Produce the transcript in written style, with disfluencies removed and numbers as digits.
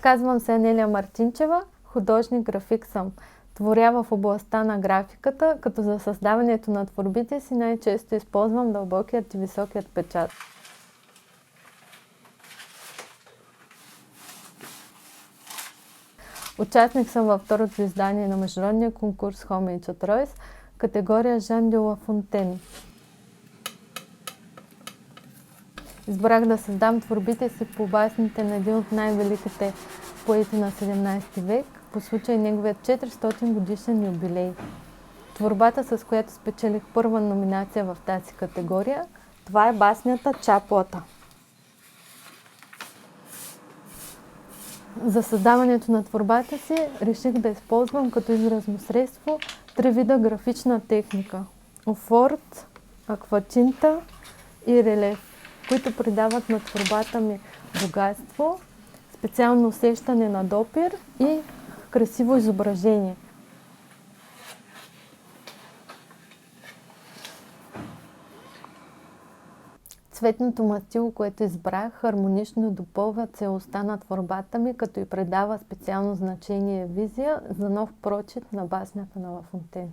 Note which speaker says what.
Speaker 1: Казвам се Анелия Мартинчева, художник-график съм. Творя в областта на графиката, като за създаването на творбите си най-често използвам дълбокият и високият печат. Участник съм във второто издание на международния конкурс Homage от Ройс, категория Жан де ла Фонтен. Избрах да създам творбите си по басните на един от най-великите поети на 17 век, по случай неговият 400 годишен юбилей. Творбата, с която спечелих първа номинация в тази категория, това е баснята Чаплата. За създаването на творбата си реших да използвам като изразно средство 3 вида графична техника – офорт, акватинта и релеф, които придават на творбата ми богатство, специално усещане на допир и красиво изображение. Цветното мастило, което избрах, хармонично допълва целостта на творбата ми, като и придава специално значение и визия за нов прочит на баснята на Ла Фонтен.